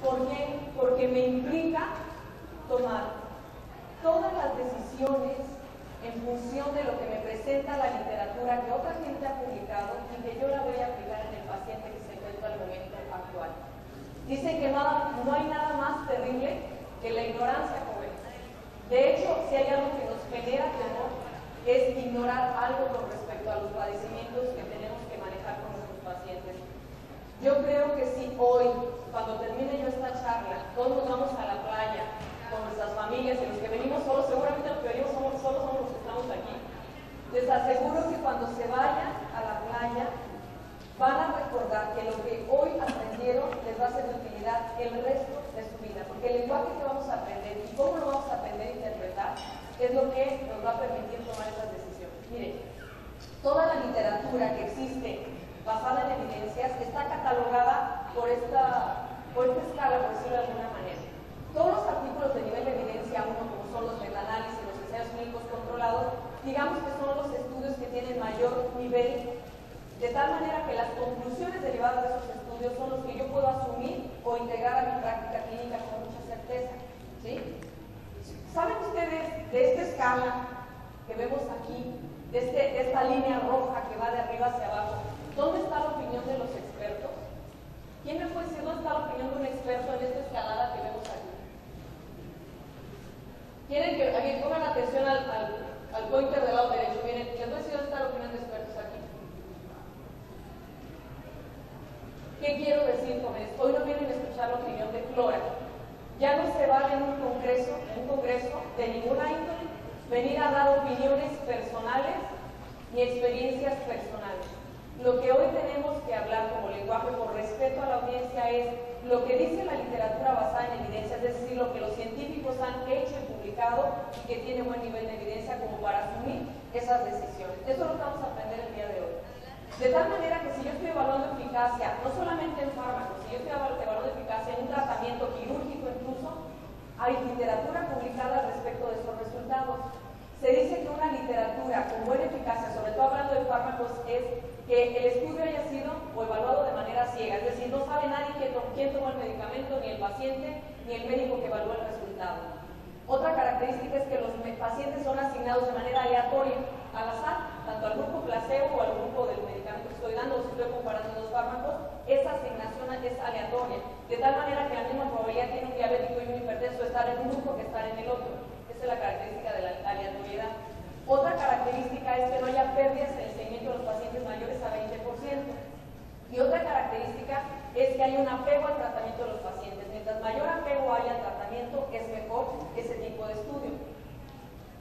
¿Por qué? Porque me implica tomar todas las decisiones en función de lo que me presenta la literatura que otra gente ha publicado y que yo la voy a aplicar en el paciente que se encuentra al momento actual. Dicen que no hay nada más terrible que la ignorancia, joven. De hecho, si hay algo que nos genera temor, es ignorar algo con respecto a los padecimientos que tenemos que manejar con nuestros pacientes. Yo creo que si hoy, cuando termine yo esta charla, todos nos vamos a la playa con nuestras familias y los que venimos solos, seguramente los que venimos solos somos los que estamos aquí. Les aseguro que cuando se vayan a la playa van a recordar que lo que hoy aprendieron les va a ser de utilidad el resto de su vida, porque el lenguaje que vamos a aprender y cómo lo vamos a aprender a interpretar es lo que nos va a permitir tomar esas decisiones. Miren, toda la literatura que existe basada en evidencias está catalogada por esta escala, por decirlo de alguna manera. Todos los artículos de nivel de evidencia 1, como son los metaanálisis, los ensayos clínicos controlados, digamos que son los estudios que tienen mayor nivel, de tal manera que las conclusiones derivadas de esos estudios son los que yo puedo asumir o integrar a mi práctica clínica con mucha certeza. ¿Sí? ¿Saben ustedes de esta escala que vemos aquí, de esta línea roja que va de arriba hacia abajo, dónde está la opinión de los expertos? ¿Quién me puede decir dónde está la opinión de un experto en esta escalada que vemos aquí? Quieren que aquí pongan atención al pointer del lado derecho. Miren, les voy a decir dónde está la opinión de expertos aquí. ¿Qué quiero decir con esto? Hoy no vienen a escuchar la opinión de Flora. Ya no se vale en un congreso de ninguna índole venir a dar opiniones personales ni experiencias personales. Lo que hoy tenemos que hablar como lenguaje por respeto a la audiencia es lo que dice la literatura basada en evidencia, es decir, lo que los científicos han hecho y publicado y que tiene buen nivel de evidencia como para asumir esas decisiones. Eso es lo que vamos a aprender el día de hoy. De tal manera que si yo estoy evaluando eficacia, no solamente en fármacos, si yo estoy evaluando eficacia en un tratamiento quirúrgico incluso, hay literatura publicada respecto de esos resultados. Se dice que una literatura con buena eficacia, sobre todo hablando de fármacos, es que el estudio haya sido o evaluado de manera ciega, es decir, no sabe nadie quién tomó el medicamento, ni el paciente, ni el médico que evaluó el resultado. Otra característica es que los pacientes son asignados de manera aleatoria, al azar, tanto al grupo placebo o al grupo del medicamento que estoy dando, o si estoy comparando dos fármacos, esa asignación es aleatoria, de tal manera que la misma probabilidad tiene un diabético y un hipertenso de estar en un grupo que estar en el otro. Esa es la característica de la aleatoriedad. Otra característica es que no haya pérdidas en el seguimiento de los pacientes mayores a 20%. Y otra característica es que hay un apego al tratamiento de los pacientes. Mientras mayor apego haya al tratamiento, es mejor ese tipo de estudio.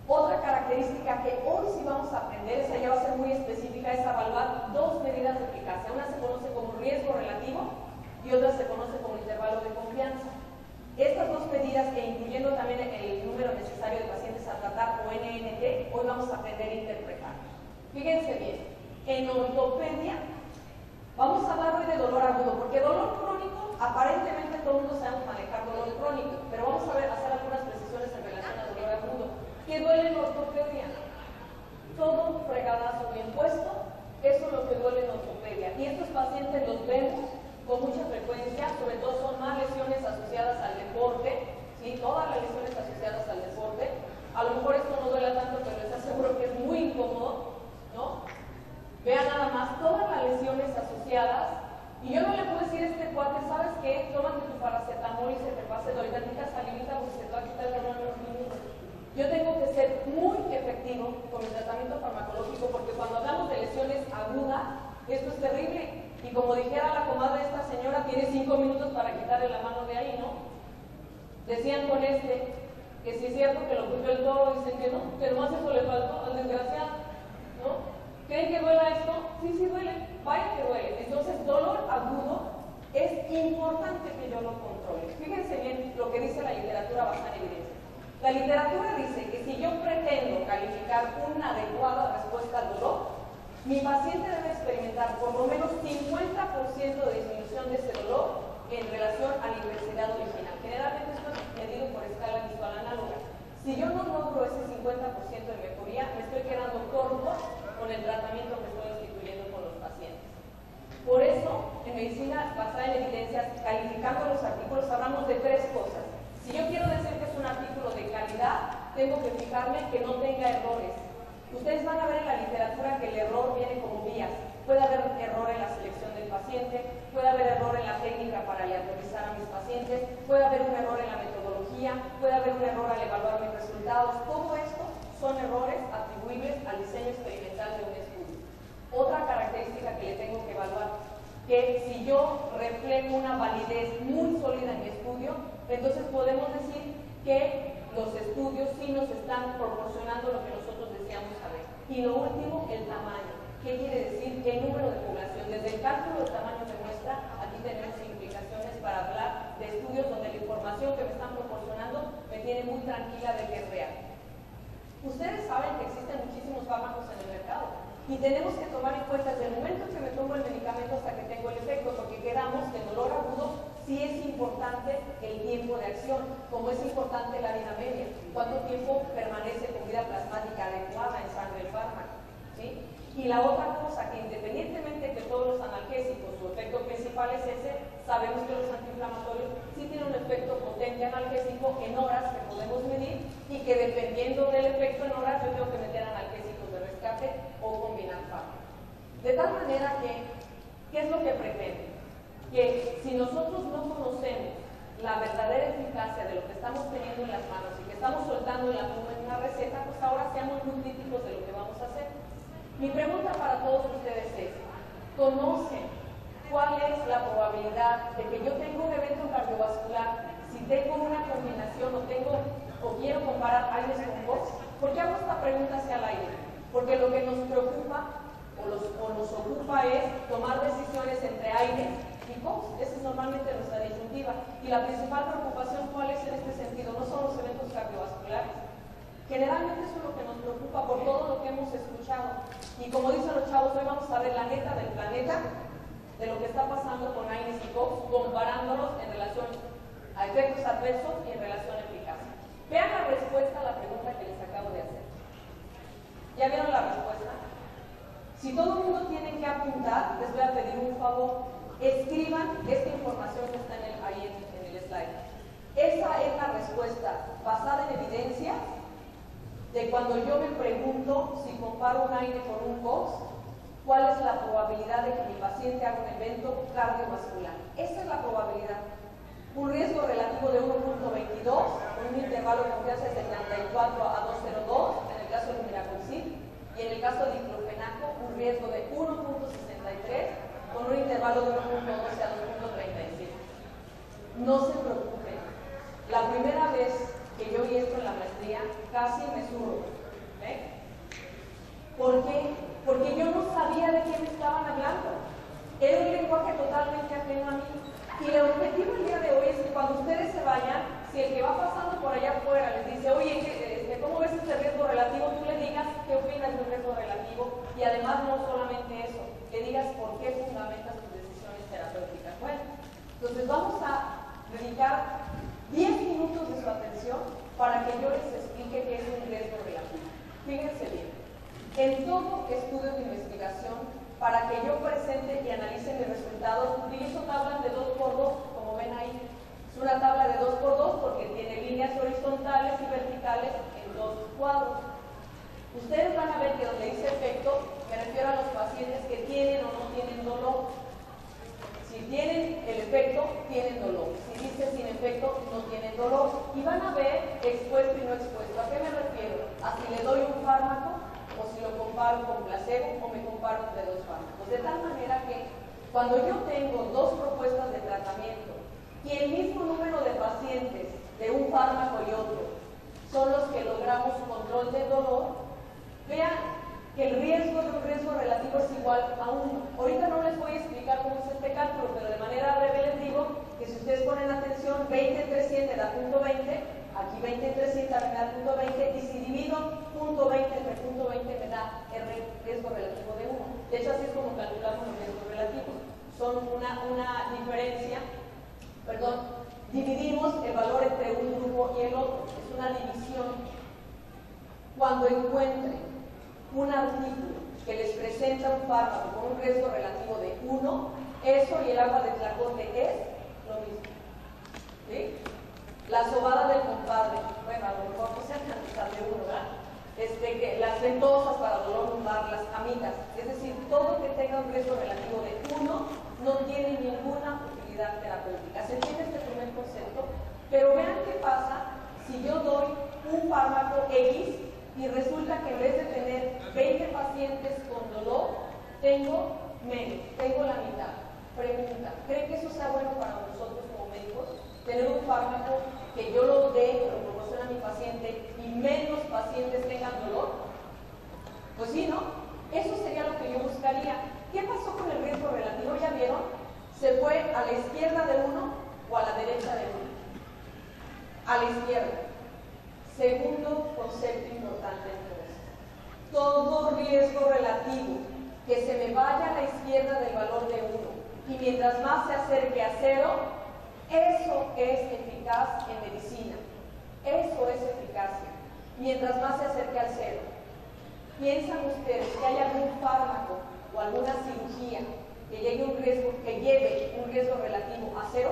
Otra característica que hoy sí vamos a aprender, esa ya va a ser muy específica, es evaluar dos medidas de eficacia. Una se conoce como riesgo relativo y otra se conoce como intervalo de confianza. Estas dos medidas, e incluyendo también el número necesario de pacientes a tratar o NNT, hoy vamos a aprender a interpretar. Fíjense bien, en ortopedia vamos a hablar hoy de dolor agudo, porque dolor crónico, aparentemente todo el mundo sabemos manejar dolor crónico, pero vamos a hacer algunas precisiones en relación al dolor agudo. ¿Qué duele en ortopedia? Todo fregadazo bien puesto, eso es lo que duele en ortopedia. Y estos pacientes los vemos con mucha frecuencia, sobre todo son más lesiones asociadas al deporte, ¿sí? Todas las lesiones asociadas al deporte. A lo mejor esto no duele tanto, pero les aseguro que es muy incómodo, ¿no? Vean nada más todas las lesiones asociadas, y yo no le puedo decir a este cuate, ¿sabes qué? Tómate tu paracetamol y se te pase el dolor, salivita porque se te va a quitar el dolor en los minutos. Yo tengo que ser muy efectivo con mi tratamiento farmacológico, porque cuando hablamos de lesiones agudas, esto es terrible. Y como dijera la comadre de esta señora, tiene 5 minutos para quitarle la mano de ahí, ¿no? Decían con que si es cierto que lo puso el toro, dicen que no, que nomás eso le faltó al desgraciado, ¿no? ¿Creen que duela esto? Sí, sí duele, vaya que duele. Entonces, dolor agudo es importante que yo lo controle. Fíjense bien lo que dice la literatura basada en evidencia. La literatura dice que si yo pretendo calificar una adecuada respuesta al dolor, mi paciente debe experimentar por lo menos 50% de disminución de ese dolor en relación a la intensidad original. Generalmente esto es medido por escala visual análoga. Si yo no logro ese 50% de mejoría, me estoy quedando corto con el tratamiento que estoy instituyendo con los pacientes. Por eso, en en medicina basada en evidencias, calificando los artículos, hablamos de tres cosas. Si yo quiero decir que es un artículo de calidad, tengo que fijarme que no tenga errores. Ustedes van a ver en la literatura que el error viene como vías. Puede haber error en la selección del paciente, puede haber error en la técnica para aleatorizar a mis pacientes, puede haber un error en la metodología, puede haber un error al evaluar mis resultados. Todo esto son errores atribuibles al diseño experimental de un estudio. Otra característica que le tengo que evaluar, que si yo reflejo una validez muy sólida en mi estudio, entonces podemos decir que los estudios sí nos están proporcionando lo que nosotros deseamos saber. Y lo último, el tamaño. ¿Qué quiere decir? El número de población. Desde el cálculo del tamaño de muestra, aquí tenemos implicaciones para hablar de estudios donde la información que me están proporcionando me tiene muy tranquila de que es real. Ustedes saben que existen muchísimos fármacos en el mercado y tenemos que tomar en cuenta desde el momento en que me tomo el medicamento hasta que tengo el efecto, porque quedamos que en dolor agudo sí es importante el tiempo de acción, como es importante la vida media, cuánto tiempo permanece con vida plasmática adecuada en sangre el fármaco, ¿sí? Y la otra cosa, que independientemente de que todos los analgésicos, su efecto principal es ese, sabemos que los antiinflamatorios sí tienen un efecto potente analgésico en horas que podemos medir y que dependiendo del efecto en horas yo tengo que meter analgésicos de rescate o combinar fármacos. De tal manera que, ¿qué es lo que pretende? Que si nosotros no conocemos la verdadera eficacia de lo que estamos teniendo en las manos y que estamos soltando en la pluma en una receta, pues ahora seamos muy críticos de lo que vamos a hacer. Mi pregunta para todos ustedes es, ¿conocen cuál es la probabilidad de que yo tenga un evento cardiovascular si tengo una combinación o quiero comparar AINES con COX? ¿Por qué hago esta pregunta hacia el aire? Porque lo que nos preocupa o nos ocupa es tomar decisiones entre AINES y COX. Esa es normalmente nuestra disyuntiva. Y la principal preocupación, ¿cuál es en este sentido? No son los eventos cardiovasculares. Generalmente eso es lo que nos preocupa por todo lo que hemos escuchado. Y como dicen los chavos, hoy vamos a ver la neta del planeta de lo que está pasando con AINES y COX, comparándolos en relación a efectos adversos y en relación a eficacia. Vean la respuesta a la pregunta que les acabo de hacer. ¿Ya vieron la respuesta? Si todo el mundo tiene que apuntar, les voy a pedir un favor. Escriban esta información que está ahí en el slide. Esa es la respuesta basada en evidencias de cuando yo me pregunto si comparo un AINE con un COX, cuál es la probabilidad de que mi paciente haga un evento cardiovascular. Esa es la probabilidad. Un riesgo relativo de 1.22, con un intervalo de confianza de 74 a 202, en el caso de Miracocil, y en el caso de diclofenaco, un riesgo de 1.63, con un intervalo de 1.12 a 2.37. No se preocupen. La primera vez que yo vi esto en la maestría, casi me zurro. ¿Por qué? Porque yo no sabía de qué me estaban hablando. Era un lenguaje totalmente ajeno a mí. Y el objetivo el día de hoy es que cuando ustedes se vayan, si el que va pasando por allá afuera les dice, oye, ¿cómo ves este riesgo relativo? Tú le digas qué opinas de un riesgo relativo y además no solamente eso, le digas por qué fundamentas tus decisiones terapéuticas. Bueno, entonces vamos a dedicar 10 minutos de su atención para que yo les explique qué es un riesgo relativo. Fíjense bien, en todo estudio de investigación, para que yo presente y analice mis resultados, utilizo tablas de 2x2, como ven ahí. Es una tabla de 2x2 porque tiene líneas horizontales y verticales en dos cuadros. Ustedes van a ver que donde dice efecto, me refiero a los pacientes que tienen o no tienen dolor. Si tienen el efecto, tienen dolor. Si dice sin efecto, no tienen dolor. Y van a ver expuesto y no expuesto. ¿A qué me refiero? A si le doy un fármaco o si lo comparo con placebo o me comparo entre dos fármacos. De tal manera que cuando yo tengo dos propuestas de tratamiento y el mismo número de pacientes de un fármaco y otro son los que logramos control del dolor, vean que el riesgo de un riesgo relativo es igual a 1. Ahorita no les voy a explicar cómo es este cálculo, pero de manera breve les digo que si ustedes ponen atención, 20 entre 100 me da punto 20, aquí 20 entre 100 también me da punto 20, y si divido punto 20 entre punto 20 me da el riesgo relativo de 1. De hecho, así es como calculamos los riesgos relativos. Son una diferencia, dividimos el valor entre un grupo y el otro, es una división. Cuando encuentren un artículo que les presenta un fármaco con un riesgo relativo de 1, eso y el agua un riesgo relativo de 1, no tiene ninguna utilidad terapéutica. ¿Se entiende este primer concepto? Pero vean qué pasa si yo doy un fármaco X y resulta que en vez de tener 20 pacientes con dolor, tengo menos, tengo la mitad. Pregunta, ¿creen que eso sea bueno para nosotros como médicos? Tener un fármaco que yo lo dé, lo proporcione a mi paciente y menos pacientes tengan dolor. Pues sí, ¿no? Eso sería lo que yo buscaría. ¿Qué pasó con el riesgo relativo? ¿Ya vieron? Se fue a la izquierda de uno o a la derecha de uno. A la izquierda. Segundo concepto importante entonces. Todo riesgo relativo que se me vaya a la izquierda del valor de 1 y mientras más se acerque a 0, eso es eficaz en medicina. Eso es eficacia. Mientras más se acerque al 0. ¿Piensan ustedes que hay algún fármaco o alguna cirugía que lleve un riesgo relativo a 0?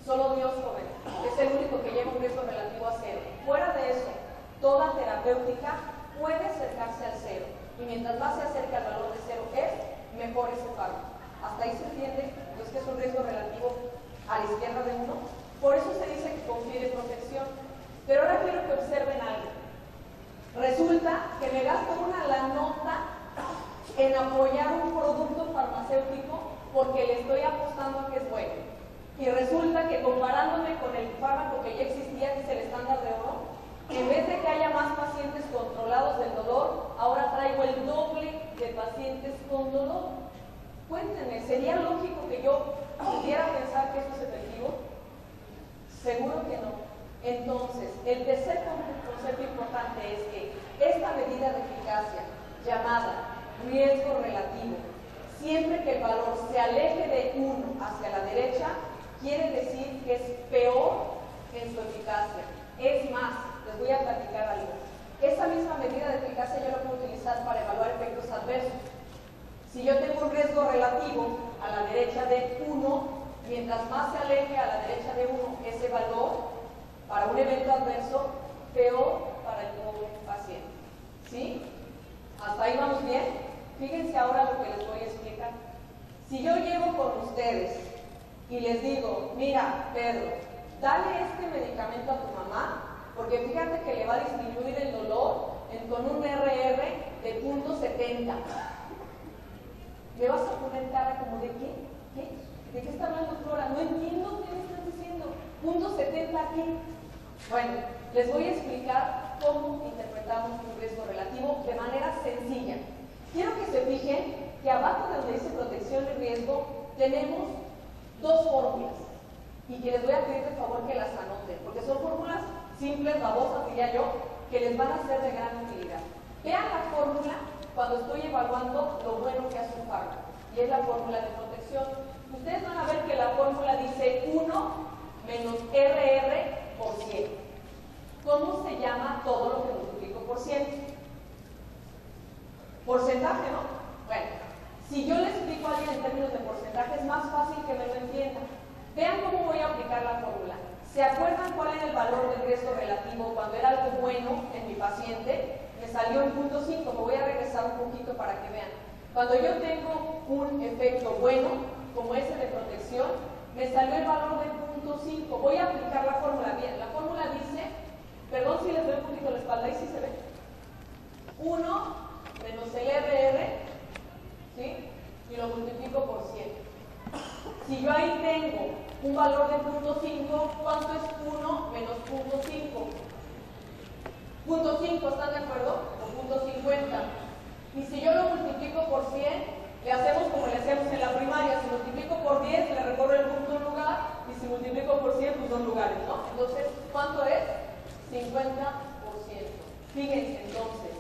Solo Dios, joven, es el único que lleva un riesgo relativo a 0. Fuera de eso, toda terapéutica puede acercarse al 0. Y mientras más se acerca al valor de 0 mejor ese fármaco. ¿Hasta ahí se entiende? Pues que es un riesgo relativo a la izquierda de 1. Por eso se dice que confiere protección. Pero ahora quiero que observen algo. Resulta que me gasto una la nota en apoyar un producto farmacéutico porque le estoy apostando a que es bueno. Y resulta que comparándome con el fármaco que ya existía, que es el estándar de oro, en vez de que haya más pacientes controlados del dolor, ahora traigo el doble de pacientes con dolor. Cuéntenme, ¿sería lógico que yo pudiera pensar que esto es efectivo? Seguro que no. Entonces, el tercer concepto importante es que esta medida de eficacia, llamada riesgo relativo, siempre que el valor se aleje de 1 hacia la derecha, quiere decir que es peor en su eficacia. Es más, les voy a platicar algo. Esa misma medida de eficacia yo la puedo utilizar para evaluar efectos adversos. Si yo tengo un riesgo relativo a la derecha de 1, mientras más se aleje a la derecha de 1 ese valor, para un evento adverso, peor para el pobre paciente. ¿Sí? ¿Hasta ahí vamos bien? Fíjense ahora lo que les voy a explicar. Si yo llego con ustedes y les digo, mira, Pedro, dale este medicamento a tu mamá, porque fíjate que le va a disminuir el dolor con un RR de 0.70. ¿Me vas a poner cara como de qué? ¿Qué? ¿De qué está hablando Flora? No entiendo qué me estás diciendo. 0.70 aquí. Bueno, les voy a explicar cómo interpretamos un riesgo relativo de manera sencilla. Quiero que se fijen que abajo de donde dice protección y riesgo tenemos dos fórmulas y que les voy a pedir de favor que las anoten, porque son fórmulas simples, babosas diría yo, que les van a ser de gran utilidad. Vean la fórmula cuando estoy evaluando lo bueno que hace un fármaco, y es la fórmula de protección. Ustedes van a ver que la fórmula dice 1 menos RR por 100. ¿Cómo se llama todo lo que multiplico por 100? Porcentaje, ¿no? Bueno, si yo le explico a alguien en términos de porcentaje, es más fácil que me lo entienda. Vean cómo voy a aplicar la fórmula. ¿Se acuerdan cuál era el valor del riesgo relativo cuando era algo bueno en mi paciente? Me salió en 0.5. Me voy a regresar un poquito para que vean. Cuando yo tengo un efecto bueno, como ese de protección, me salió el valor de 0.5. Voy a aplicar la fórmula bien. La fórmula dice, perdón si les doy un poquito la espalda, ahí sí se ve. 1 menos el RR, ¿sí? Y lo multiplico por 100. Si yo ahí tengo un valor de 0.5, ¿cuánto es 1 menos 0.5? 0.5, ¿están de acuerdo? O 0.50. Y si yo lo multiplico por 100, le hacemos como le hacemos en la primaria. Si multiplico por 10, le recorro el punto un lugar, y si multiplico por 100, pues 2 lugares, ¿no? Entonces, ¿cuánto es? 50%. Fíjense entonces,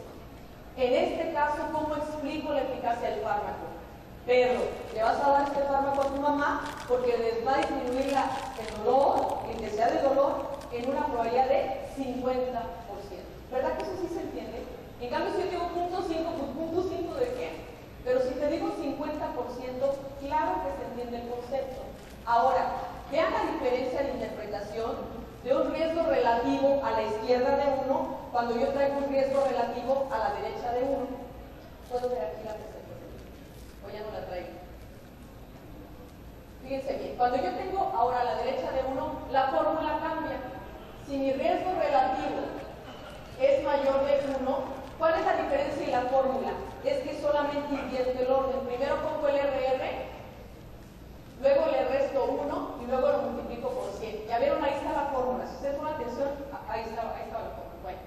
en este caso, ¿cómo explico la eficacia del fármaco? Pedro, le vas a dar este fármaco a tu mamá porque les va a disminuir el dolor, la intensidad del dolor, en una probabilidad de 50%. ¿Verdad que eso sí se entiende? En cambio, si yo digo 0.5, pues 0.5 ¿de qué? Pero si te digo 50%, claro que se entiende el concepto. Ahora, vean la diferencia de interpretación de un riesgo relativo a la izquierda de 1 cuando yo traigo un riesgo relativo a la derecha de 1. Puedo ver aquí la presentación. Cuando yo tengo ahora a la derecha de 1, la fórmula cambia. Si mi riesgo relativo es mayor de 1, ¿cuál es la diferencia en la fórmula? Es que solamente invierto el orden. Primero pongo el RR, luego le resto 1 y luego lo multiplico por 100. Ya vieron, ahí está la fórmula. Si ustedes ponen atención, ahí está la fórmula. Bueno,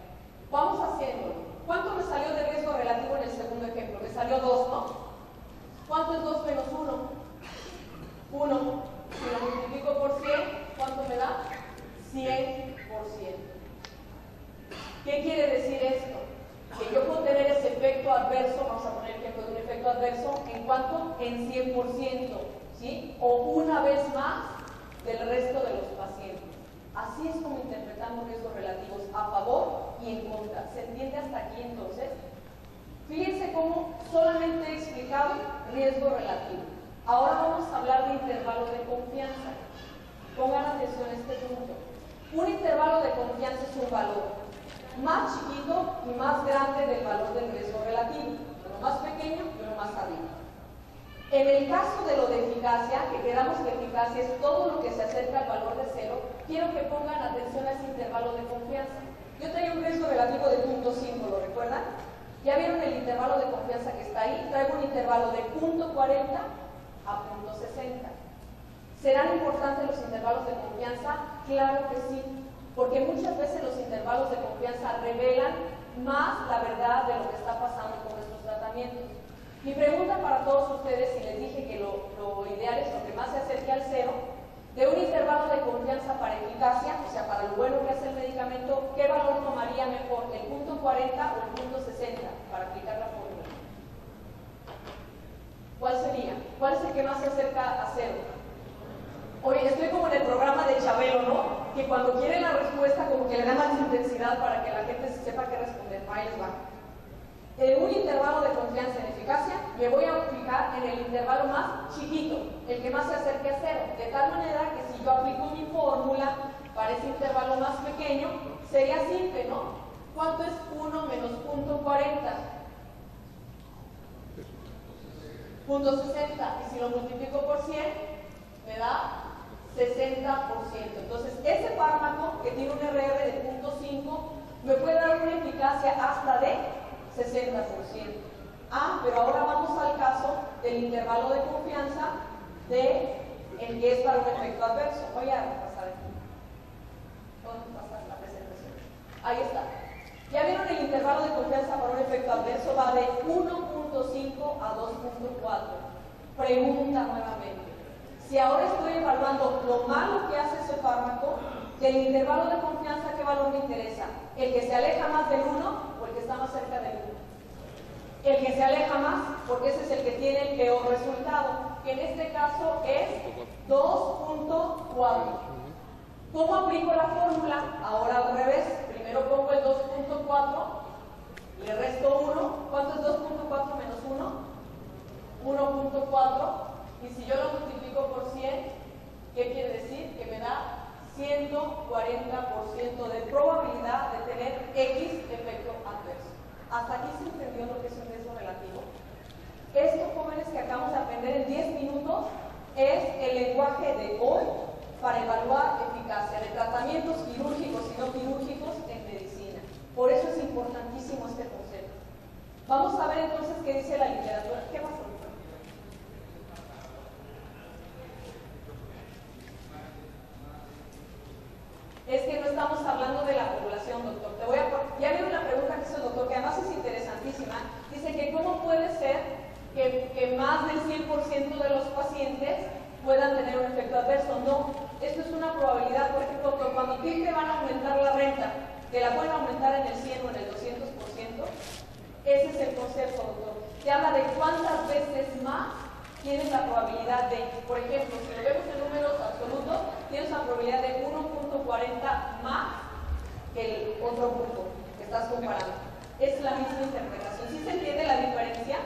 vamos haciéndolo. ¿Cuánto me salió de riesgo relativo en el segundo ejemplo? Me salió 2, ¿no? ¿Cuánto es 2 menos 1? 1. Si lo multiplico por 100, ¿cuánto me da? 100 por 100. ¿Qué quiere decir esto? Que yo puedo tener ese efecto adverso, vamos a poner el ejemplo de un efecto adverso, ¿en cuánto? En 100%, ¿sí? O una vez más del resto de los pacientes. Así es como interpretamos riesgos relativos a favor y en contra. ¿Se entiende hasta aquí entonces? Fíjense cómo solamente he explicado riesgo relativo. Ahora vamos a hablar de intervalos de confianza. Pongan atención a este punto. Un intervalo de confianza es un valor más chiquito y más grande del valor del riesgo relativo, uno más pequeño y uno más arriba. En el caso de lo de eficacia, que quedamos que eficacia es todo lo que se acerca al valor de 0, quiero que pongan atención a ese intervalo de confianza. Yo tenía un riesgo relativo de 0.5, ¿lo recuerdan? Ya vieron el intervalo de confianza que está ahí. Traigo un intervalo de 0.40 a 0.60. ¿Serán importantes los intervalos de confianza? Claro que sí, porque muchas veces los intervalos de confianza revelan más la verdad de lo que está pasando con nuestros tratamientos. Mi pregunta para todos ustedes, si les dije que lo ideal es lo que más se acerque al 0, de un intervalo de confianza para eficacia, o sea, para lo bueno que hace el medicamento, ¿qué valor tomaría mejor, el 0.40 o el 0.60 para aplicar la fórmula? ¿Cuál sería? ¿Cuál es el que más se acerca a 0? Oye, estoy como en el programa de Chabelo, ¿no? Que cuando quieren la respuesta como que le dan más intensidad para que la gente sepa qué responder. Ahí les va. En un intervalo de confianza en eficacia, me voy a aplicar en el intervalo más chiquito, el que más se acerque a 0, de tal manera que si yo aplico mi fórmula para ese intervalo más pequeño, sería simple, ¿no? ¿Cuánto es 1 menos 0.40? 0.60. Y si lo multiplico por 100, me da 60%. Entonces, ese fármaco que tiene un RR de 0.5 me puede dar una eficacia hasta de 60%. Ah, pero ahora vamos al caso del intervalo de confianza de el que es para un efecto adverso. Voy a pasar aquí. ¿Dónde pasa la presentación? Ahí está. Ya vieron el intervalo de confianza para un efecto adverso, va de 1.5 a 2.4. Pregunta nuevamente. Si ahora estoy evaluando lo malo que hace ese fármaco, del intervalo de confianza, ¿qué valor me interesa? ¿El que se aleja más del 1 o el que está más cerca del 1? El que se aleja más, porque ese es el que tiene el peor resultado, que en este caso es 2.4. ¿Cómo aplico la fórmula? Ahora al revés. Primero pongo el 2.4, le resto 1. ¿Cuánto es 2.4 menos 1? 1.4. Y si yo lo multiplico por 100, ¿qué quiere decir? Que me da 140% de probabilidad de tener X efecto adverso. ¿Hasta aquí se entendió lo que es un riesgo relativo? Esto, jóvenes, que acabamos de aprender en 10 minutos, es el lenguaje de hoy para evaluar eficacia de tratamientos quirúrgicos y no quirúrgicos en medicina. Por eso es importantísimo este concepto. Vamos a ver entonces qué dice la literatura. ¿Qué pasó? Es que no estamos hablando de la población, doctor. Ya vieron la pregunta que hizo el doctor, que además es interesantísima. Dice que cómo puede ser que más del 100% de los pacientes puedan tener un efecto adverso. No, esto es una probabilidad. Por ejemplo, cuando te van a aumentar la renta, que la pueden aumentar en el 100 o en el 200%, ese es el concepto, doctor. Te habla de cuántas veces más tienes la probabilidad de, por ejemplo, si lo vemos en números absolutos, tienes la probabilidad de 1.40 más que el otro grupo que estás comparando. Es la misma interpretación. ¿Sí se entiende la diferencia?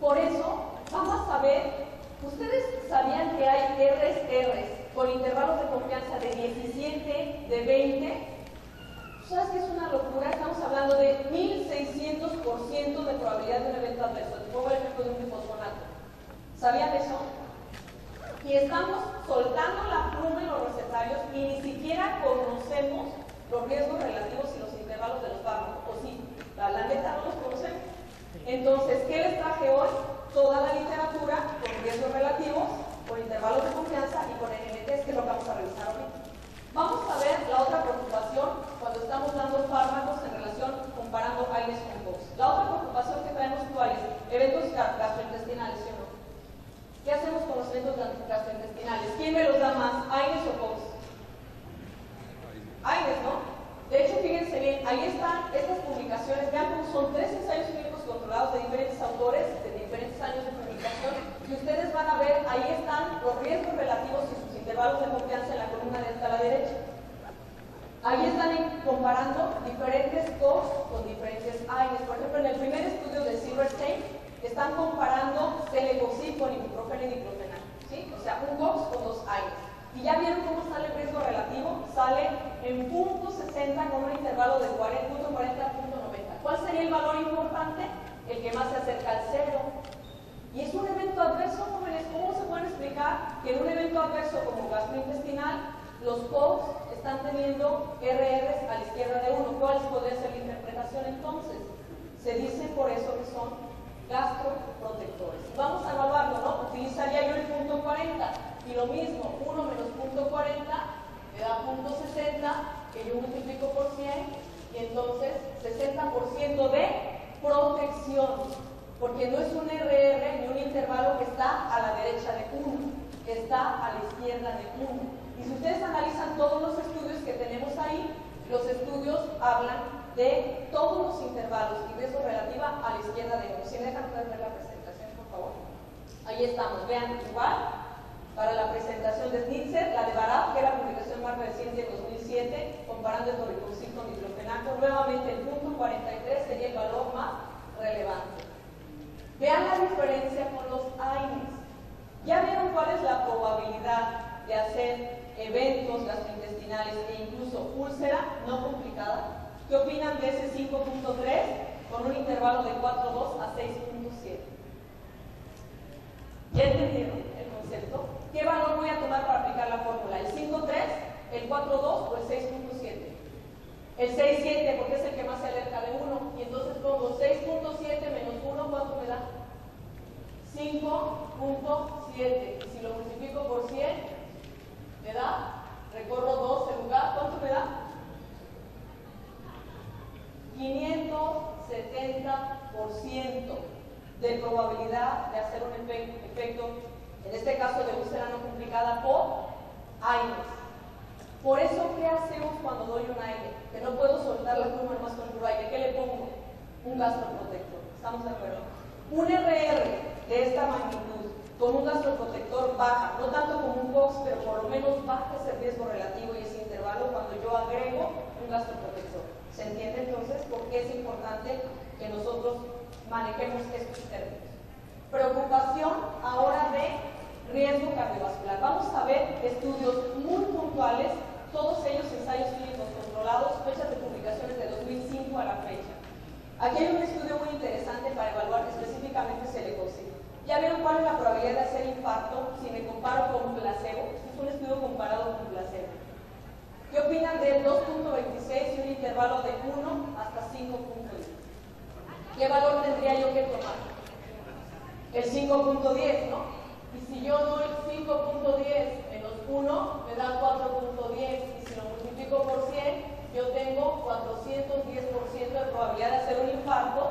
Por eso, vamos a ver, ¿ustedes sabían que hay R's con intervalos de confianza de 17, de 20? ¿Sabes qué es una locura? Estamos hablando de 1600% de probabilidad de un evento adverso. Te pongo el ejemplo de un glifosfonato. ¿Sabían eso? y estamos soltando la pluma en los recetarios y ni siquiera conocemos los riesgos relativos y los intervalos de los fármacos, o sí, la neta no los conocemos. Entonces, ¿qué les traje hoy? Toda la literatura con riesgos relativos, con intervalos de confianza y con NNTs, que es lo que vamos a revisar ahorita. Vamos a ver la otra preocupación cuando estamos dando fármacos en relación comparando AINES con COX. La otra preocupación que traemos actuales, eventos gastrointestinales, ¿sí o no? ¿Qué hacemos con los eventos gastrointestinales? ¿Quién me los da más, AINES o COX? AINES, ¿no? De hecho, fíjense bien, ahí están estas publicaciones, vean cómo son 3 ensayos clínicos controlados de diferentes autores, de diferentes años de publicación, y ustedes van a ver, ahí están los riesgos relativos y sus intervalos de confianza en la columna de esta a la derecha. Ahí están comparando diferentes COX con diferentes AINES. Por ejemplo, en el primer estudio de Silverstein, están comparando celecoxib con ibuprofeno y diclofenac, ¿sí? O sea, un COX con 2 AINES. Y ya vieron cómo sale el riesgo relativo, sale en 0.60 con un intervalo de 0.40 a 0.90. ¿Cuál sería el valor importante? El que más se acerca al 0. Y es un evento adverso, jóvenes. ¿Cómo se puede explicar que en un evento adverso como gastrointestinal, los COX están teniendo RRs a la izquierda de 1? ¿Cuál podría ser la interpretación entonces? Se dice por eso que son gastroprotectores. Vamos a evaluarlo, ¿no? Utilizaría yo el 0.40. Y lo mismo, 1 menos 0.40 me da 0.60, que yo multiplico por 100, y entonces 60% de protección, porque no es un RR ni un intervalo que está a la derecha de 1, está a la izquierda de 1. Y si ustedes analizan todos los estudios que tenemos ahí, los estudios hablan de todos los intervalos y riesgo relativa a la izquierda de 1. Si me dejan ver la presentación, por favor. Ahí estamos, vean, igual. Para la presentación de Snitzer, la de Barab, que era la publicación Marca de Ciencia en 2007, comparando el toricoxib con diclofenaco, nuevamente el 0.43 sería el valor más relevante. Vean la diferencia con los AINES. ¿Ya vieron cuál es la probabilidad de hacer eventos gastrointestinales e incluso úlcera no complicada? ¿Qué opinan de ese 5.3 con un intervalo de 4.2 a 6.7? ¿Ya entendieron el concepto? ¿Qué valor voy a tomar para aplicar la fórmula? ¿El 5.3, el 4.2 o el 6.7? El 6.7 porque es el que más se acerca de 1. Y entonces pongo 6.7 menos 1, ¿cuánto me da? 5.7. Y si lo multiplico por 100, me da, recorro 2 en lugar, ¿cuánto me da? 570% de probabilidad de hacer un efecto, en este caso de úlcera no complicada por AINES. Por eso, ¿qué hacemos cuando doy un AINE? Que no puedo soltar la pluma nomás con el aire. ¿Qué le pongo? Un gastroprotector. ¿Estamos de acuerdo? Un RR de esta magnitud con un gastroprotector baja, no tanto como un COX, pero por lo menos baja ese riesgo relativo y ese intervalo cuando yo agrego un gastroprotector. ¿Se entiende entonces por qué es importante que nosotros manejemos estos términos? Preocupación ahora de riesgo cardiovascular. Vamos a ver estudios muy puntuales, todos ellos ensayos clínicos controlados, fechas de publicaciones de 2005 a la fecha. Aquí hay un estudio muy interesante para evaluar específicamente celecoxib. ¿Ya vieron cuál es la probabilidad de hacer infarto si me comparo con placebo? Es un estudio comparado con placebo. ¿Qué opinan del 2.26 y un intervalo de 1 hasta 5.10? ¿Qué valor tendría yo que tomar? El 5.10, ¿no? Y si yo doy 5.10 menos 1, me da 4.10. Y si lo multiplico por 100, yo tengo 410% de probabilidad de hacer un infarto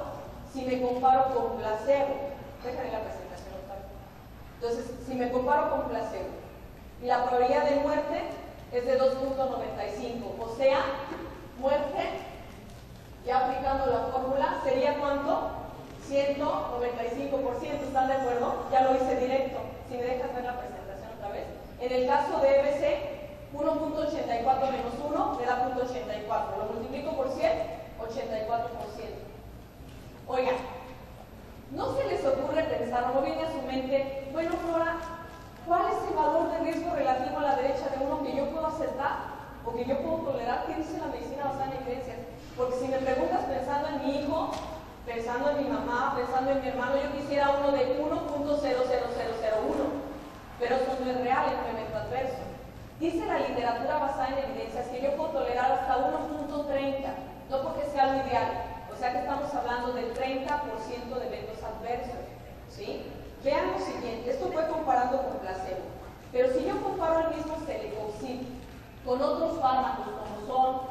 si me comparo con placebo. Déjame la presentación otra vez. Entonces, si me comparo con placebo, y la probabilidad de muerte es de 2.95, o sea, muerte, ya aplicando la fórmula, ¿sería cuánto? 195%, ¿están de acuerdo? Ya lo hice directo. Si me dejas ver la presentación otra vez. En el caso de EBC, 1.84 menos 1 me da 0.84. Lo multiplico por 100, 84%. Oigan, ¿no se les ocurre pensar, o no viene a su mente, bueno, Flora, ¿cuál es el valor de riesgo relativo a la derecha de 1 que yo puedo aceptar o que yo puedo tolerar? ¿Qué dice la medicina basada en evidencias? Porque si me preguntas pensando en mi hijo, pensando en mi mamá, pensando en mi hermano, yo quisiera uno de 1.00001, pero eso no es real. Dice la literatura basada en evidencias que yo puedo tolerar hasta 1.30, no porque sea lo ideal, o sea que estamos hablando del 30% de eventos adversos, ¿sí? Vean lo siguiente, esto fue comparando con placebo, pero si yo comparo el mismo celecoxib con otros fármacos como son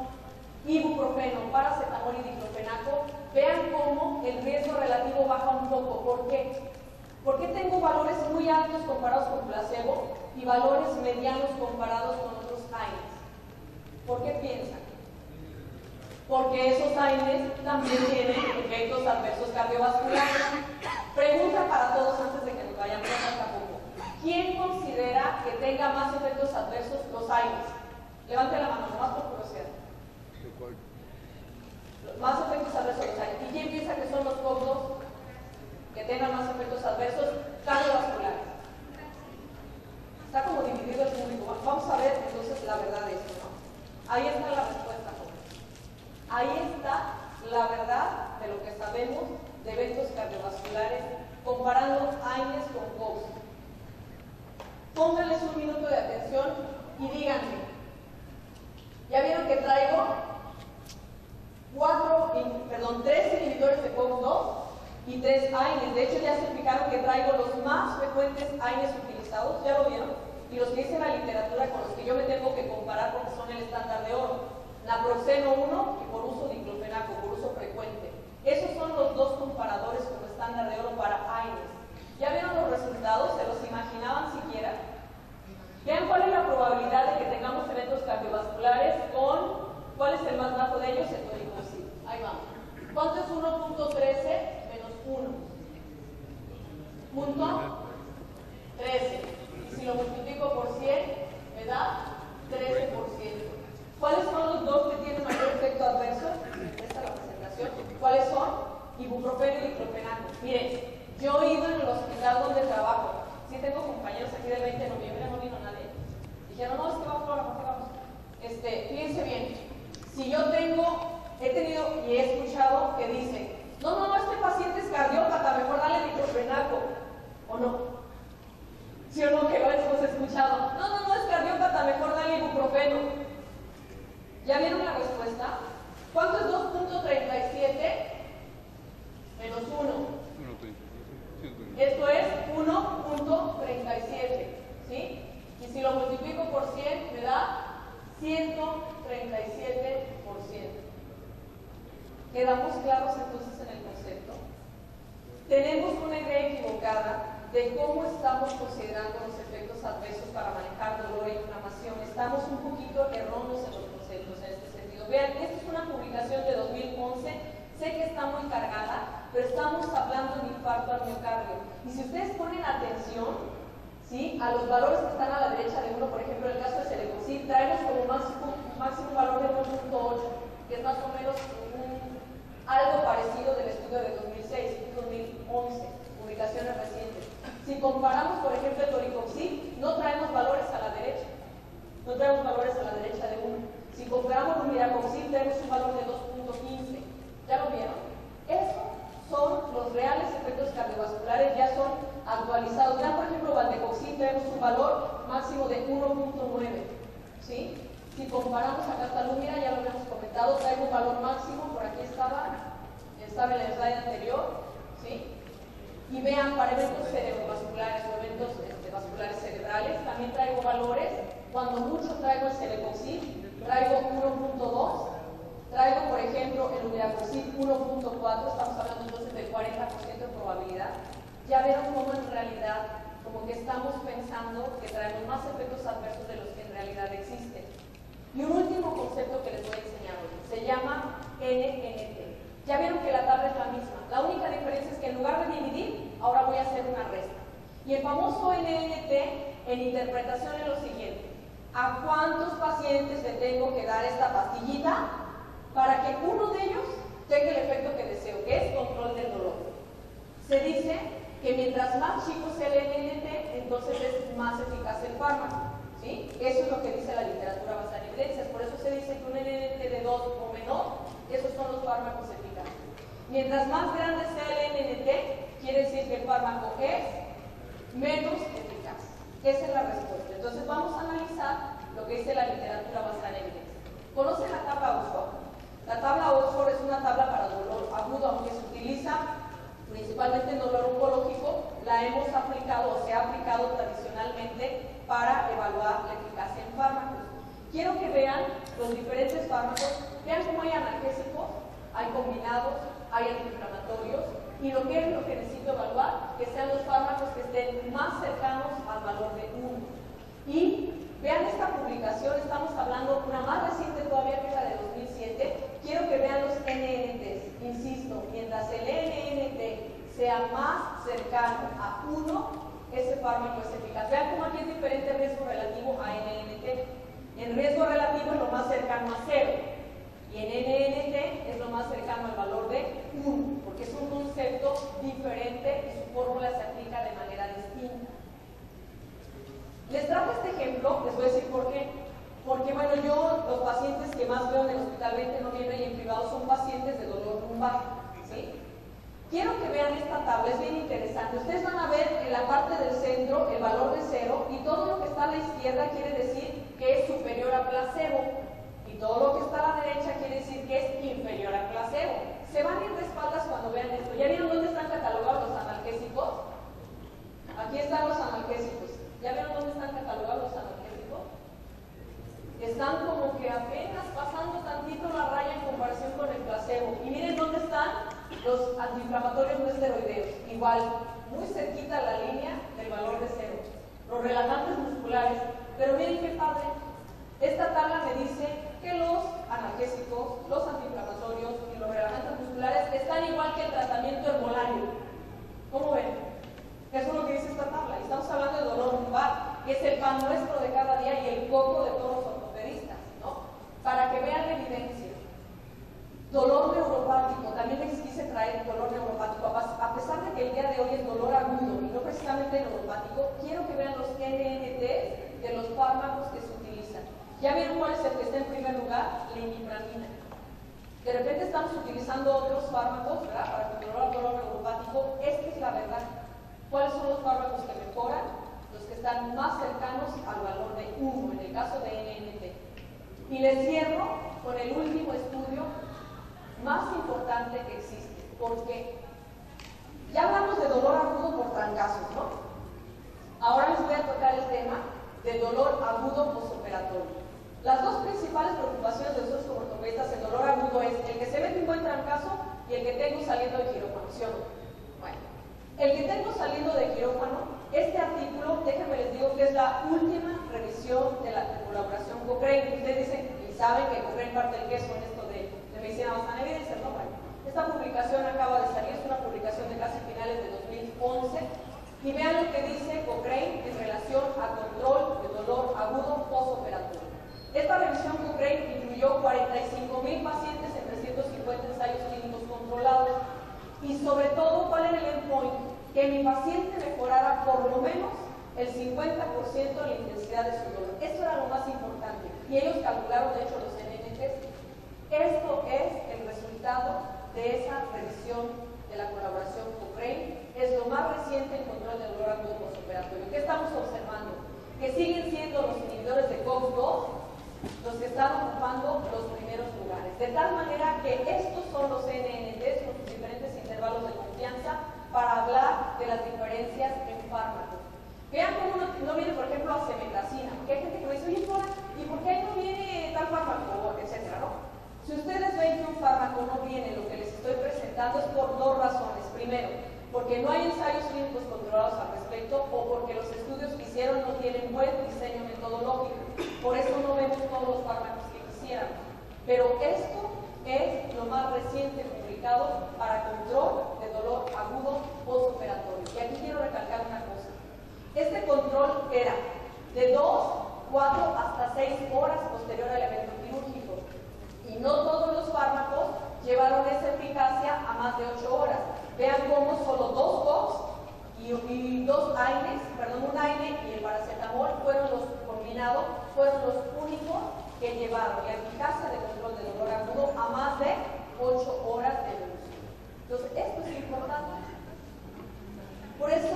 ibuprofeno, paracetamol y diclofenaco, vean cómo el riesgo relativo baja un poco. ¿Por qué? Porque tengo valores muy altos comparados con placebo y valores medianos comparados con otros AINES. ¿Por qué piensan? Porque esos AINES también tienen efectos adversos cardiovasculares. Pregunta para todos antes de que nos vayamos hasta poco. ¿Quién considera que tenga más efectos adversos los AINES? Levante la mano, nomás por curiosidad. Más efectos adversos los AINES. ¿Y quién piensa que son los COX-2 que tengan más efectos adversos cardiovasculares? Está como dividido el público. Vamos a ver entonces la verdad de esto, ¿no? Ahí está la respuesta, jóvenes. Ahí está la verdad de lo que sabemos de eventos cardiovasculares comparando AINES con COX. Pónganles un minuto de atención y díganme. ¿Ya vieron que traigo 3 inhibidores de COX-2 y 3 AINES? De hecho, ya se explicaron que traigo los más frecuentes AINES utilizados, ¿ya lo vieron? Y los que dice la literatura con los que yo me tengo que comparar porque son el estándar de oro. Naproxeno 1 y por uso diclofenaco, por uso frecuente. Esos son los dos comparadores como estándar de oro para AINES. ¿Ya vieron los resultados? ¿Se los imaginaban siquiera? Vean cuál es la probabilidad de que tengamos eventos cardiovasculares con... ¿Cuál es el más bajo de ellos? El toricoxib. Ahí vamos. ¿Cuánto es 1.13 menos 1? Punto 13. Y si lo multiplico por 100, me da 13%. ¿Cuáles son los dos que tienen mayor efecto adverso? Esta es la presentación. ¿Cuáles son? Ibuprofeno y diclofenaco. Miren, yo he ido en el hospital donde trabajo. Sí tengo compañeros aquí del 20 de noviembre, no vino nadie. Dijeron, no, es que va Flora, ¿por qué vamos? Fíjense bien, si yo he tenido y he escuchado que dicen, no, este paciente es cardiópata, mejor dale diclofenaco, ¿o no? ¿Sí o no que lo hemos escuchado? No, es cardiópata, mejor dale ibuprofeno. ¿Ya vieron la respuesta? ¿Cuánto es 2.37 menos 1? Esto es 1.37, ¿sí? Y si lo multiplico por 100, me da 137%. ¿Quedamos claros entonces en el concepto? Tenemos una idea equivocada de cómo estamos considerando los efectos adversos para manejar dolor e inflamación. Estamos un poquito erróneos en los conceptos en este sentido. Vean, esta es una publicación de 2011. Sé que está muy cargada, pero estamos hablando de infarto al miocardio. Y si ustedes ponen atención, ¿sí?, a los valores que están a la derecha de uno, por ejemplo, en el caso de celecoxib, traemos como máximo valor de 1.8, que es más o menos algo parecido del estudio de 2006, 2011, publicaciones recientes. Si comparamos, por ejemplo, el toricoxib, no traemos valores a la derecha. No traemos valores a la derecha de 1. Si comparamos con miracoxib, tenemos un valor de 2.15. ¿Ya lo vieron? Estos son los reales efectos cardiovasculares, ya son actualizados. Ya, por ejemplo, valdecoxib tenemos un valor máximo de 1.9. ¿Sí? Si comparamos acá hasta Lumira, ya lo habíamos comentado, trae un valor máximo, por aquí estaba en el slide anterior. ¿Sí? Y vean, para eventos cerebrovasculares o eventos vasculares cerebrales, también traigo valores. Cuando mucho traigo el celecoxib, traigo 1.2. Traigo, por ejemplo, el umiracoxib 1.4, estamos hablando entonces del 40% de probabilidad. Ya vieron cómo en realidad, como que estamos pensando que traemos más efectos adversos de los que en realidad existen. Y un último concepto que les voy a enseñar hoy, se llama NNT. Ya vieron que la tabla es la misma. La única diferencia es que en lugar de dividir, ahora voy a hacer una resta. Y el famoso NNT en interpretación es lo siguiente. ¿A cuántos pacientes le tengo que dar esta pastillita para que uno de ellos tenga el efecto que deseo, que es control del dolor? Se dice que mientras más chico sea el NNT, entonces es más eficaz el fármaco, ¿sí? Eso es lo que dice la literatura basada en evidencias. Por eso se dice que un NNT de 2 o menor, esos son los fármacos eficaces. Mientras más grande sea el NNT, quiere decir que el fármaco es menos eficaz. Esa es la respuesta. Entonces vamos a analizar lo que dice la literatura basada en evidencia. ¿Conocen la tabla Oxford? La tabla Oxford es una tabla para dolor agudo, aunque se utiliza principalmente en dolor oncológico, la hemos aplicado o se ha aplicado tradicionalmente para evaluar la eficacia en fármacos. Quiero que vean los diferentes fármacos, vean cómo hay analgésicos, hay combinados, hay antiinflamatorios, y lo que necesito evaluar, que sean los fármacos que estén más cercanos al valor de 1. Y vean esta publicación, estamos hablando, una más reciente todavía que es la de 2007, quiero que vean los NNTs, insisto, mientras el NNT sea más cercano a 1, ese fármaco es eficaz. Vean cómo aquí es diferente el riesgo relativo a NNT. El riesgo relativo es lo más cercano a 0. Y en NNT es lo más cercano al valor de 1, porque es un concepto diferente y su fórmula se aplica de manera distinta. Les trajo este ejemplo, les voy a decir por qué. Porque, bueno, yo, los pacientes que más veo en el Hospital 20 de Noviembre y en privado son pacientes de dolor lumbar, ¿sí? Quiero que vean esta tabla, es bien interesante. Ustedes van a ver en la parte del centro el valor de 0 y todo lo que está a la izquierda quiere decir que es superior a placebo. Y todo lo que está a la derecha quiere decir que es inferior a placebo. Se van a ir de espaldas cuando vean esto. ¿Ya vieron dónde están catalogados los analgésicos? Aquí están los analgésicos. ¿Ya vieron dónde están catalogados los analgésicos? Están como que apenas pasando tantito la raya en comparación con el placebo. Y miren dónde están los antiinflamatorios no esteroideos. Igual, muy cerquita la línea del valor de 0. Los relajantes musculares. Pero miren qué padre. Esta tabla me dice que los analgésicos, los antiinflamatorios y los relajantes musculares están igual que el tratamiento herbolario. ¿Cómo ven? Eso es lo que dice esta tabla. Y estamos hablando de dolor lumbar, que es el pan nuestro de cada día y el coco de todos los ortopedistas, ¿no? Para que vean la evidencia. Dolor neuropático, también les quise traer dolor neuropático. A pesar de que el día de hoy es dolor agudo y no precisamente neuropático, quiero que vean los NNT de los fármacos que se utilizan. ¿Ya vieron cuál es el que está en primer lugar? La imipramina. De repente estamos utilizando otros fármacos, ¿verdad?, para controlar el dolor neuropático. Esta es la verdad. ¿Cuáles son los fármacos que mejoran? Los que están más cercanos al valor de 1, en el caso de NNT. Y les cierro con el último estudio más importante que existe. Porque ya hablamos de dolor agudo por trancazos, ¿no? Ahora les voy a tocar el tema de dolor agudo postoperatorio. Las dos principales preocupaciones de nosotros como ortopedistas en dolor agudo es el que se mete un buen trancazo y el que tengo saliendo de quirófano, ¿sí o no? Bueno, el que tengo saliendo de quirófano, este artículo, déjenme les digo que es la última revisión de la colaboración Cochrane. Ustedes dicen y saben que Cochrane parte el queso en esto de medicina basada en evidencia, ¿no? Bueno, esta publicación acaba de salir, es una publicación de casi finales de 2011. Y vean lo que dice Cochrane en relación a control de dolor agudo postoperatorio. Esta revisión Cochrane incluyó 45,000 pacientes en 350 ensayos clínicos controlados. Y sobre todo, ¿cuál era el endpoint? Que mi paciente mejorara por lo menos el 50% de la intensidad de su dolor. Esto era lo más importante. Y ellos calcularon, de hecho, los NNTs. Esto es el resultado de esa revisión de la colaboración Cochrane. Es lo más reciente en control del dolor agudo postoperatorio. ¿Qué estamos observando? Que siguen siendo los inhibidores de COX-2 los que están ocupando los primeros lugares. De tal manera que estos son los NNTs, los diferentes intervalos de confianza, para hablar de las diferencias en fármacos. Vean cómo no viene, por ejemplo, acetaminofén, porque hay gente que me dice, oye, Flora, ¿y por qué ahí no viene tal fármaco? Etcétera, ¿no? Si ustedes ven que un fármaco no viene, lo que les estoy presentando es por dos razones. Primero, porque no hay ensayos clínicos controlados al respecto o porque los estudios que hicieron no tienen buen diseño metodológico. Por eso no vemos todos los fármacos que quisiéramos. Pero esto es lo más reciente publicado para control de dolor agudo postoperatorio. Y aquí quiero recalcar una cosa. Este control era de 2, 4 hasta 6 horas posterior al evento quirúrgico. Y no todos los fármacos llevaron esa eficacia a más de 8 horas. Vean cómo solo 2 COX y 2 AINES, perdón, un AINE y el paracetamol fueron los combinados, fueron los únicos que llevaron la eficacia de control de dolor agudo a más de 8 horas de evolución. Entonces, esto es importante. Por eso,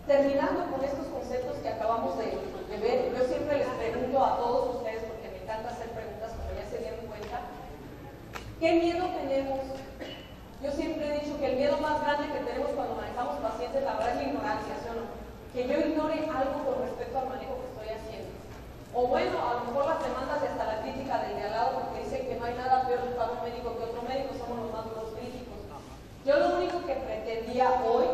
terminando con estos conceptos que acabamos de ver, yo siempre les pregunto a todos ustedes, porque me encanta hacer preguntas, como ya se dieron cuenta, ¿qué miedo tenemos? Yo siempre he dicho que el miedo más grande que tenemos cuando manejamos pacientes, la verdad, es la ignorancia, ¿sí o no? Que yo ignore algo con respecto al manejo que estoy haciendo. O bueno, a lo mejor las demandas y hasta la crítica del de al lado, porque dicen que no hay nada peor para un médico que otro médico, somos los más duros críticos. Yo lo único que pretendía hoy,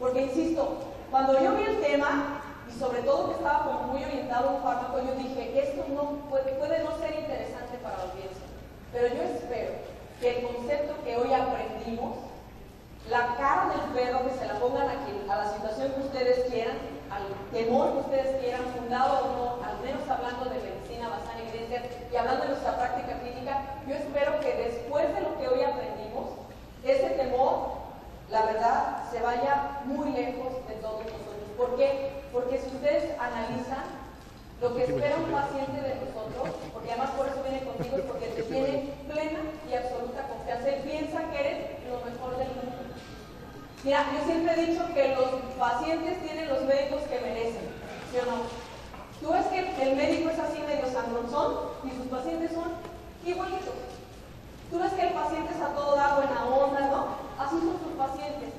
porque insisto, cuando yo vi el tema, y sobre todo que estaba como muy orientado a un fármaco, yo dije, esto no puede no ser interesante para la audiencia. Pero yo espero que el concepto que hoy aprendimos, la cara del perro, que se la pongan aquí, a la situación que ustedes quieran, al temor que ustedes quieran, fundado o no, al menos hablando de medicina basada en evidencia y hablando de nuestra práctica clínica, yo espero que después de lo que hoy aprendimos, ese temor, la verdad, se vaya muy lejos de todos nosotros. ¿Por qué? Porque si ustedes analizan lo que espera un paciente de nosotros, porque además por eso viene contigo, es porque te tiene plena y absoluta confianza. Él piensa que eres lo mejor del mundo. Mira, yo siempre he dicho que los pacientes tienen los médicos que merecen, ¿sí o no? Tú ves que el médico es así medio sangrosón y sus pacientes son igualitos. Tú ves que el paciente es a todo dar buena onda, ¿no? Así son sus pacientes.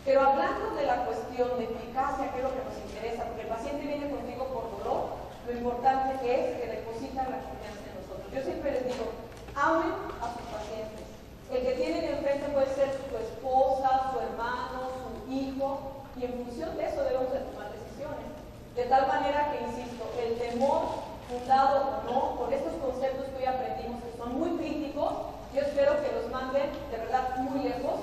Pero hablando de la cuestión de eficacia, que es lo que nos interesa, porque el paciente viene contigo por dolor, lo importante es que depositan la confianza en nosotros. Yo siempre les digo, amen a sus pacientes. El que tienen enfrente puede ser su esposa, su hermano, su hijo, y en función de eso debemos de tomar decisiones. De tal manera que, insisto, el temor, fundado o no, por estos conceptos que hoy aprendimos, que son muy críticos, yo espero que los manden de verdad muy lejos,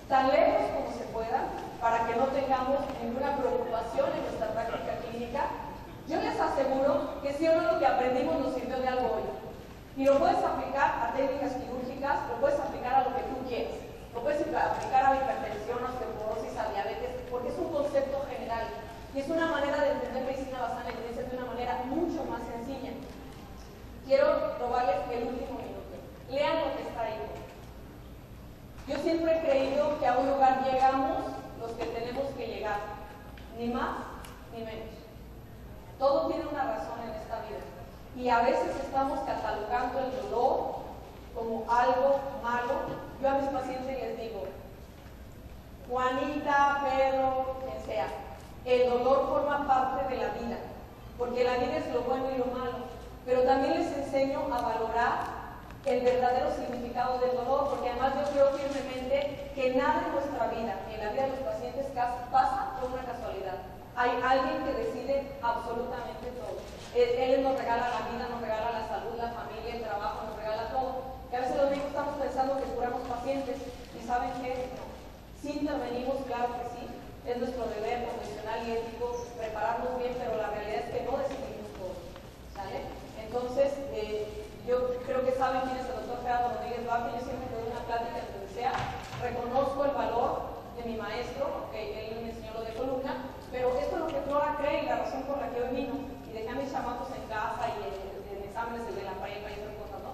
tan lejos como se pueda, para que no tengamos ninguna preocupación en nuestra práctica clínica. Yo les aseguro que sí o no lo que aprendimos nos sirvió de algo hoy. Y lo puedes aplicar a técnicas quirúrgicas, lo puedes aplicar a lo que tú quieras. Lo puedes aplicar a la hipertensión, a osteoporosis, a diabetes, porque es un concepto general. Y es una manera de entender medicina basada en evidencia de una manera mucho más sencilla. Quiero robarles el último minuto. Lean lo que está ahí. Yo siempre he creído que a un lugar llegamos los que tenemos que llegar. Ni más ni menos. Todo tiene una razón en esta vida. Y a veces estamos catalogando el dolor como algo malo. Yo a mis pacientes les digo, Juanita, Pedro, quien sea, el dolor forma parte de la vida, porque la vida es lo bueno y lo malo, pero también les enseño a valorar el verdadero significado del dolor, porque además yo creo firmemente que nada en nuestra vida, ni en la vida de los pacientes, pasa por una casualidad. Hay alguien que decide absolutamente todo. Él nos regala la vida, nos regala la salud, la familia, el trabajo, nos regala todo. Y a veces los médicos estamos pensando que curamos pacientes y ¿saben qué? No. Sí intervenimos, claro que sí. Es nuestro deber profesional y ético prepararnos bien, pero la realidad es que no decidimos todo. ¿Sale? Entonces, yo creo que saben quién es el doctor Gerardo Rodríguez Duarte. Yo siempre doy una plática en donde sea. Reconozco el valor de mi maestro, que él me enseñó lo de columna, pero esto es lo que Flora cree y la razón por la que hoy vino, y dejé a mis chamacos en casa y en exámenes de la prepa y otras cosas, ¿no?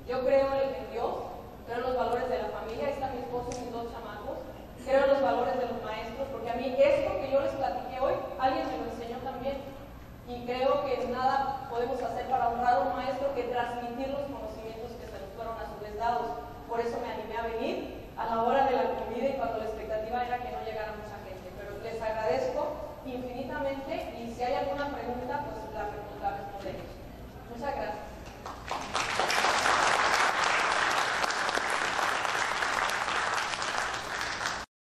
Yo creo en Dios, creo en los valores de la familia, ahí están mi esposo y mis dos chamacos, creo en los valores de los maestros, porque a mí esto que yo les platiqué hoy, alguien me lo enseñó también, y creo que nada podemos hacer para honrar a un maestro que transmitir los conocimientos que se nos fueron a su vez dados. Por eso me animé a venir a la hora de la comida y cuando la expectativa era que no llegara mucha gente, pero les agradezco infinitamente y si hay alguna pregunta, pues la responderemos. Muchas gracias.